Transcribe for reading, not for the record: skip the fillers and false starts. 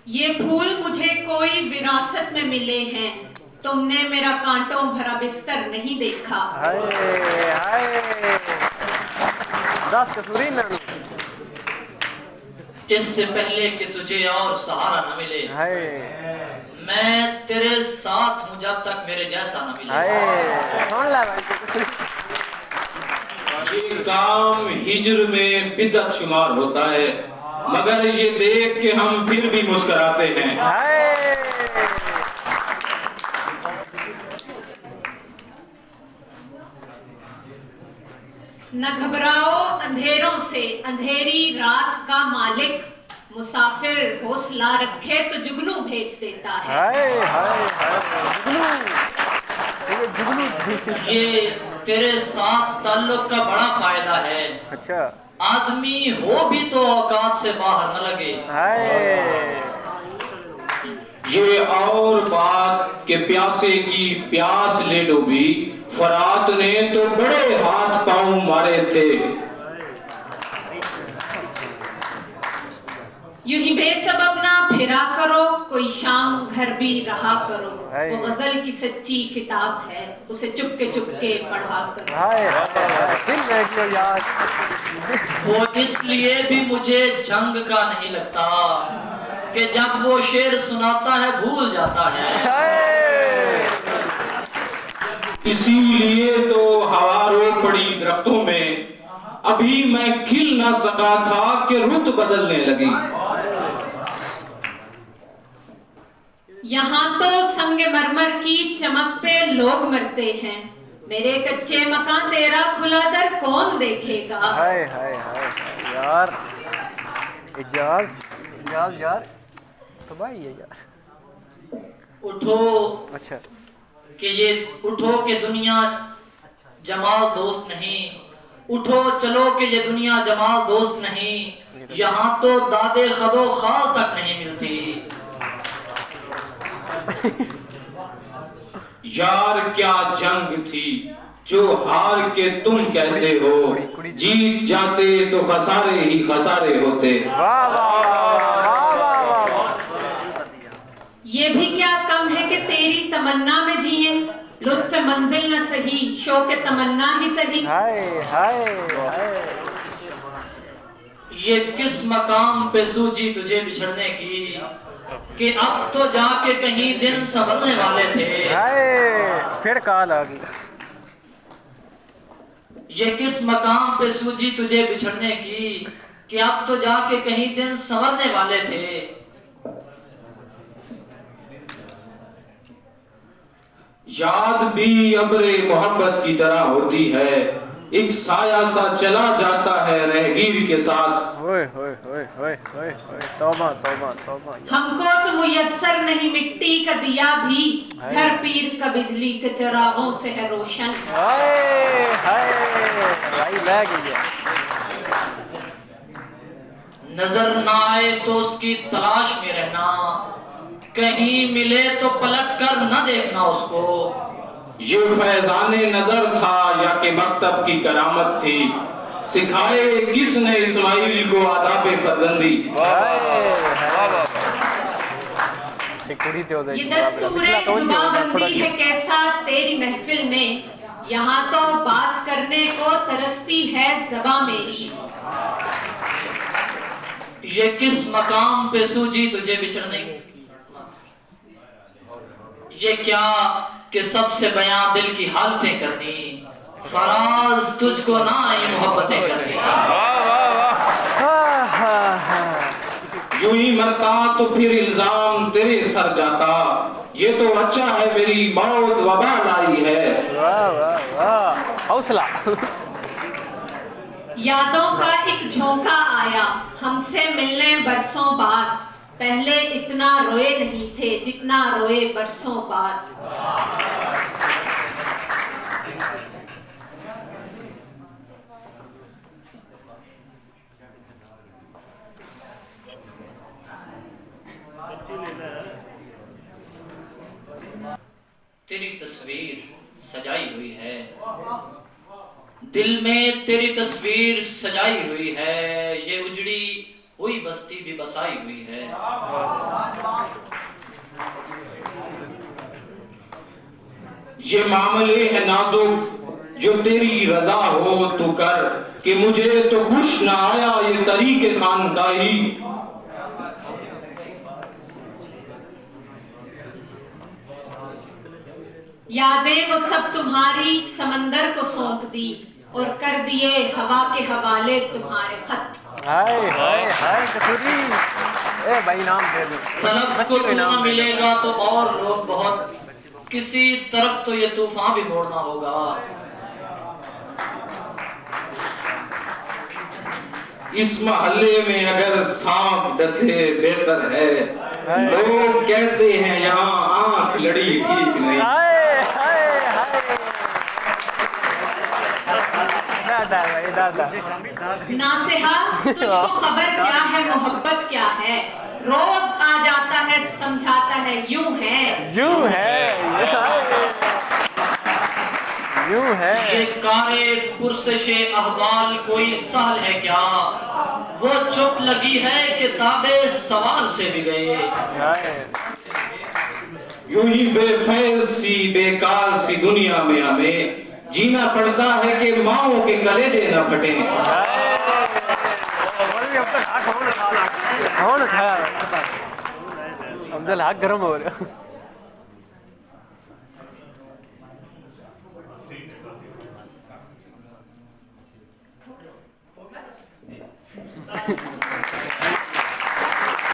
ये फूल मुझे कोई विरासत में मिले हैं, तुमने मेरा कांटों भरा बिस्तर नहीं देखा। हाय हाय दस कसूरी ना इससे पहले कि तुझे और सहारा न मिले, हाय मैं तेरे साथ हूँ जब तक मेरे जैसा न मिले। हाय कौन ला ये काम हिज्र में बिदअत शुमार होता है, मगर ये देख के हम फिर भी मुस्कुराते हैं। हाय न घबराओ अंधेरों से, अंधेरी रात का मालिक मुसाफिर हौसला रखे तो जुगनू भेज देता है। हाय हाय हाय जुगनू ये तेरे साथ ताल्लुक का बड़ा फायदा है। अच्छा आदमी हो भी तो औकात से बाहर न लगे। हाय ये और बात के प्यासे की प्यास ले डूबी, फरात ने तो बड़े हाथ पांव मारे थे। यूं ही बेसबब ना फिरा करो, कोई शाम घर भी रहा करो। वो गजल की सच्ची किताब है, उसे चुपके चुपके पढ़ा करो। हाय दिल रह गया यार। वो इसलिए भी मुझे जंग का नहीं लगता कि जब वो शेर सुनाता है भूल जाता है। इसीलिए तो हवा रो पड़ी दरख्तों में, अभी मैं खिल ना सका था कि रुत बदलने लगी। यहाँ तो संगमरमर की चमक पे लोग मरते हैं, मेरे कच्चे मकान तेरा खुला दर कौन देखेगा। हाय हाय हाय यार इजाज इजाज यार तो भाई है यार। उठो अच्छा कि ये उठो कि दुनिया जमाल दोस्त नहीं, उठो चलो कि ये दुनिया जमाल दोस्त नहीं, यहाँ तो दादे खदो खाल तक नहीं मिलती। यार क्या जंग थी जो हार के तुम कहते हो, जीत जाते तो खसारे ही खसारे होते। वाह वाह वाह वाह। ये भी क्या कम है कि तेरी तमन्ना में जिए, लुत्फ मंजिल न सही शौक तमन्ना ही सही। हाय हाय हाय ये किस मकाम पे सूझी तुझे बिछड़ने की कि अब तो जाके कहीं दिन संभलने वाले थे। हाय फिर काल आ गई। ये किस मकाम पे सूझी तुझे बिछड़ने की कि अब तो जाके कहीं दिन संवरने वाले थे। याद भी अब्रे मोहब्बत की तरह होती है, एक साया सा चला जाता है रहगीर के साथ। ओए ओए ओए ओए ओए ओए तौबा तौबा तौबा। हमको तो मुयस्सर नहीं मिट्टी का दिया भी, घर पीर का बिजली के चिरागों से है रोशन। हाय हाय भाई लग गया। नजर ना आए तो उसकी तलाश में रहना, कहीं मिले तो पलट कर न देखना उसको। ये फैजाने नजर था या कि मकतब की करामत थी, सिखाए किसने इस्माइल को आदाबे फर्जंदी। ये दस्तूरे जुबानबंदी है कैसा तेरी महफिल में, यहाँ तो बात करने को तरसती है ज़बां मेरी। ये किस मकाम पे सूझी तुझे बिछड़ने की, ये क्या कि सबसे बयां दिल की हालतें करनी, फराज तुझको ना आई मोहब्बतें करनी। यूं ही मरता तो फिर इल्जाम तेरे सर जाता, ये तो अच्छा है मेरी मौत वबा लाई है। वाह वाह वाह हौसला। यादों का एक झोंका आया हमसे मिलने बरसों बाद, पहले इतना रोए नहीं थे जितना रोए बरसों बाद। तेरी तस्वीर सजाई हुई है, दिल में तेरी तस्वीर सजाई हुई है, ये उजड़ी हुई बस्ती भी बसाई हुई है। ये मामले है नाजुक जो तेरी रजा हो तो कर, कि मुझे तो खुश ना आया ये तरीके खानकाही। यादें वो सब तुम्हारी समंदर को सौंप दी और कर दिए हवा के हवाले तुम्हारे खत। हाय हाय हाय कसूरी, ए भाई नाम दे दो। तलब को तू ना मिलेगा तो और लोग बहुत, किसी तरफ तो ये तूफान भी मोड़ना होगा। इस मोहल्ले में अगर सांप डसे बेहतर है, लोग कहते हैं यहाँ आंख लड़ी ठीक नहीं। हाय हाय हाय, दादा भाई दादा। नासिहा तुझको खबर क्या है मोहब्बत क्या है, रोज आ जाता है समझाता है यूं है। यूं है ये कारे पुरसशे अहवाल कोई सहल है क्या, वो चुप लगी है किताबे सवाल से भी गए। यूं ही बेफैज सी बेकार सी दुनिया में हमें जीना पड़ता है कि माओ के कलेजे न फटे। कौन उठाया? अफजल हाथ गर्म हो रहा।